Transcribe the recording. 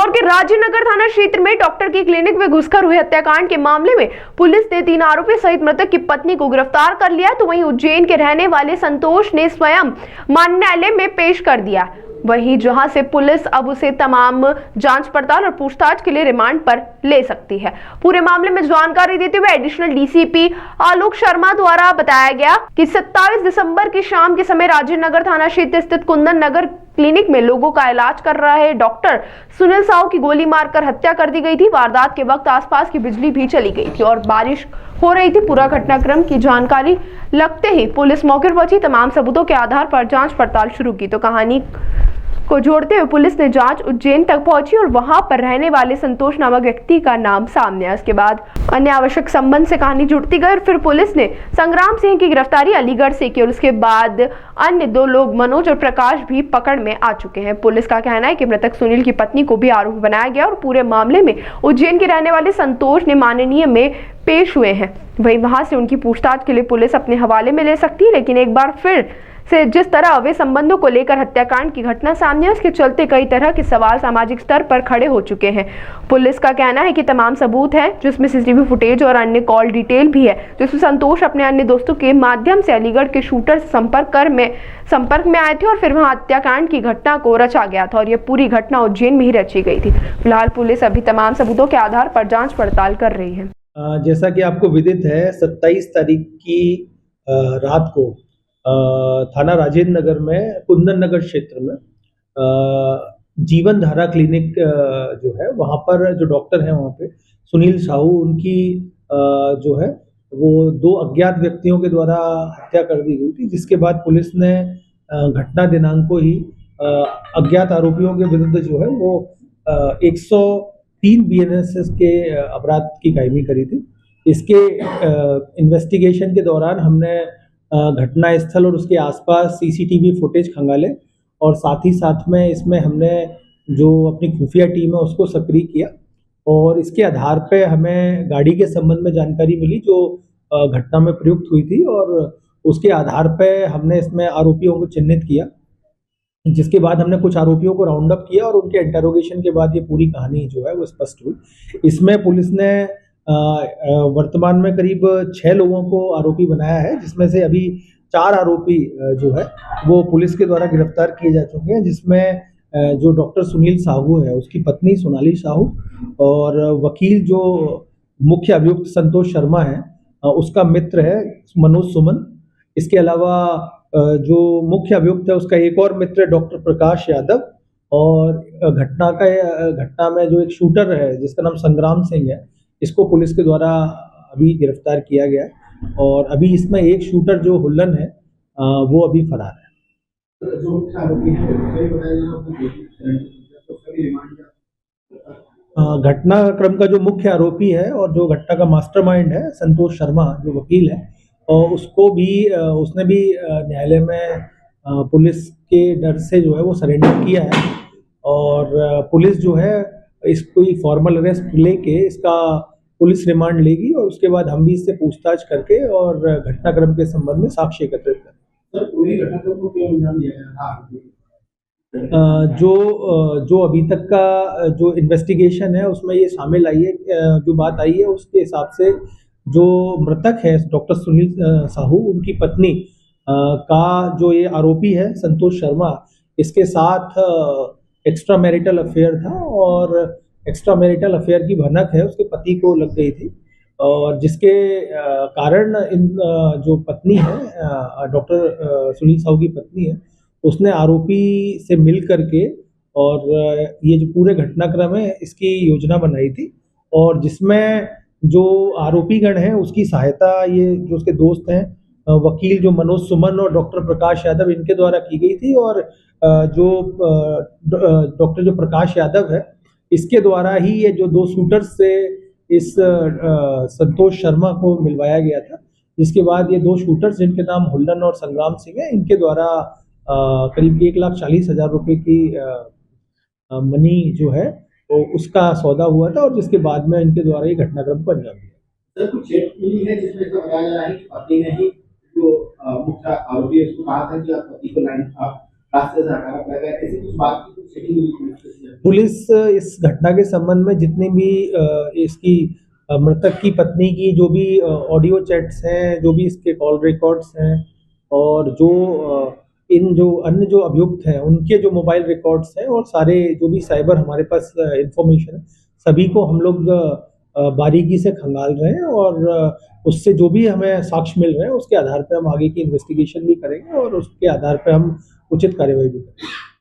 इंदौर के राजेंद्रनगर थाना क्षेत्र में डॉक्टर की क्लिनिक में घुसकर हुए हत्याकांड के मामले में पुलिस ने 3 आरोपी सहित मृतक की पत्नी को गिरफ्तार कर लिया। तो वहीं उज्जैन के रहने वाले संतोष ने स्वयं न्यायालय में पेश कर दिया, वहीं जहां से पुलिस अब उसे तमाम जांच पड़ताल और पूछताछ के लिए रिमांड पर ले सकती है। पूरे मामले में जानकारी देते हुए एडिशनल डीसीपी आलोक शर्मा द्वारा बताया गया कि 27 दिसंबर की शाम के समय राजेंद्रनगर थाना क्षेत्र स्थित कुंदन नगर क्लिनिक में लोगों का इलाज कर रहे डॉक्टर सुनील साहू की गोली मारकर हत्या कर दी गई थी। वारदात के वक्त आसपास की बिजली भी चली गई थी और बारिश हो रही थी। पूरा घटनाक्रम की जानकारी लगते ही पुलिस मौके पर पहुंची। तमाम सबूतों के आधार पर जांच पड़ताल शुरू की। तो कहानी को जोड़ते हुए पुलिस ने जांच उज्जैन तक पहुंची और वहां पर रहने वाले संतोष नामक व्यक्ति का नाम सामने आया। उसके बाद अन्य आवश्यक संबंध से कहानी जुड़ती गई और फिर पुलिस ने संग्राम सिंह की गिरफ्तारी अलीगढ़ से की और उसके बाद अन्य 2 लोग मनोज और प्रकाश भी पकड़ में आ चुके हैं। पुलिस का कहना है कि मृतक सुनील की पत्नी को भी आरोपी बनाया गया और पूरे मामले में उज्जैन के रहने वाले संतोष ने माननीय में पेश हुए हैं। वहीं वहां से उनकी पूछताछ के लिए पुलिस अपने हवाले में ले सकती है, लेकिन एक बार फिर से जिस तरह अवैध संबंधों को लेकर हत्याकांड की घटना सामने है, उसके चलते कई तरह के सवाल सामाजिक स्तर पर खड़े हो चुके हैं। पुलिस का कहना है कि तमाम सबूत हैं, जिसमें सीसीटीवी फुटेज और अन्य कॉल डिटेल भी है, जिसमें संतोष अपने अन्य दोस्तों के माध्यम से अलीगढ़ के शूटर से संपर्क में आए थे और फिर वहां हत्याकांड की घटना को रचा गया था और यह पूरी घटना उज्जैन में ही रची गई थी। फिलहाल पुलिस अभी तमाम सबूतों के आधार पर जाँच पड़ताल कर रही है। जैसा कि आपको विदित है, 27 तारीख की रात को थाना राजेंद्र नगर में कुंदन नगर क्षेत्र में जीवन धारा क्लिनिक जो है वहाँ पर जो डॉक्टर हैं वहाँ पे सुनील साहू, उनकी जो है वो 2 अज्ञात व्यक्तियों के द्वारा हत्या कर दी गई थी, जिसके बाद पुलिस ने घटना दिनांक को ही अज्ञात आरोपियों के विरुद्ध जो है वो 103 बीएनएस के अपराध की कायमी करी थी। इसके इन्वेस्टिगेशन के दौरान हमने घटना स्थल और उसके आसपास सीसीटीवी फुटेज खंगाले और साथ ही साथ में इसमें हमने जो अपनी खुफिया टीम है उसको सक्रिय किया और इसके आधार पे हमें गाड़ी के संबंध में जानकारी मिली जो घटना में प्रयुक्त हुई थी और उसके आधार पे हमने इसमें आरोपियों को चिन्हित किया, जिसके बाद हमने कुछ आरोपियों को राउंड अप किया और उनके इंटरोगेशन के बाद ये पूरी कहानी जो है वो स्पष्ट हुई। इसमें पुलिस ने वर्तमान में करीब 6 लोगों को आरोपी बनाया है, जिसमें से अभी 4 आरोपी जो है वो पुलिस के द्वारा गिरफ्तार किए जा चुके हैं, जिसमें जो डॉक्टर सुनील साहू है उसकी पत्नी सोनाली साहू और वकील जो मुख्य अभियुक्त संतोष शर्मा है उसका मित्र है मनोज सुमन। इसके अलावा जो मुख्य अभियुक्त है उसका एक और मित्र डॉक्टर प्रकाश यादव और घटना में जो एक शूटर है जिसका नाम संग्राम सिंह है, इसको पुलिस के द्वारा अभी गिरफ्तार किया गया है और अभी इसमें एक शूटर जो हुल्लन है वो अभी फरार है। घटनाक्रम का जो मुख्य आरोपी है और जो घटना का मास्टरमाइंड है संतोष शर्मा जो वकील है और उसने भी न्यायालय में पुलिस के डर से जो है वो सरेंडर किया है और पुलिस जो है इसको फॉर्मल अरेस्ट लेके इसका पुलिस रिमांड लेगी और उसके बाद हम भी इससे पूछताछ करके और घटनाक्रम के संबंध में साक्ष्य एकत्रित करेंगे। जो अभी तक का जो इन्वेस्टिगेशन है उसमें ये शामिल आई है, जो बात आई है उसके हिसाब से जो मृतक है डॉक्टर सुनील साहू, उनकी पत्नी का जो ये आरोपी है संतोष शर्मा, इसके साथ एक्स्ट्रा मैरिटल अफेयर था और एक्स्ट्रा मैरिटल अफेयर की भनक है उसके पति को लग गई थी और जिसके कारण इन जो पत्नी है डॉक्टर सुनील साहू की पत्नी है उसने आरोपी से मिल करके और ये जो पूरे घटनाक्रम है इसकी योजना बनाई थी और जिसमें जो आरोपीगण है उसकी सहायता ये जो उसके दोस्त हैं वकील जो मनोज सुमन और डॉक्टर प्रकाश यादव इनके द्वारा की गई थी और जो डॉक्टर जो प्रकाश यादव है इसके द्वारा ही ये जो 2 शूटर्स से इस संतोष शर्मा को मिलवाया गया था, जिसके बाद ये 2 शूटर्स जिनके नाम हुल्लन और संग्राम सिंह है इनके द्वारा करीब 1,40,000 रुपए की मनी जो है तो उसका सौदा हुआ था और जिसके बाद में इनके द्वारा ये घटनाक्रम को अंजाम दिया। कुछ चेट मिली है जिसमें तो बताया जा रहा है कि पति ने ही जो मुख्य आरोपी है उसको कहा था कि आप पति को लाइन आप रास्ते से हटाना पड़ेगा, ऐसी कुछ बात की, कुछ सेटिंग हुई? पुलिस इस घटना के संबंध में जितने भी इसकी मृतक की पत्नी की जो भी ऑडियो चैट्स हैं, जो भी इसके कॉल रिकॉर्ड्स हैं और जो इन जो अन्य जो अभियुक्त हैं उनके जो मोबाइल रिकॉर्ड्स हैं और सारे जो भी साइबर हमारे पास इंफॉर्मेशन है, सभी को हम लोग बारीकी से खंगाल रहे हैं और उससे जो भी हमें साक्ष्य मिल रहे हैं उसके आधार पे हम आगे की इन्वेस्टिगेशन भी करेंगे और उसके आधार पे हम उचित कार्यवाही भी करेंगे।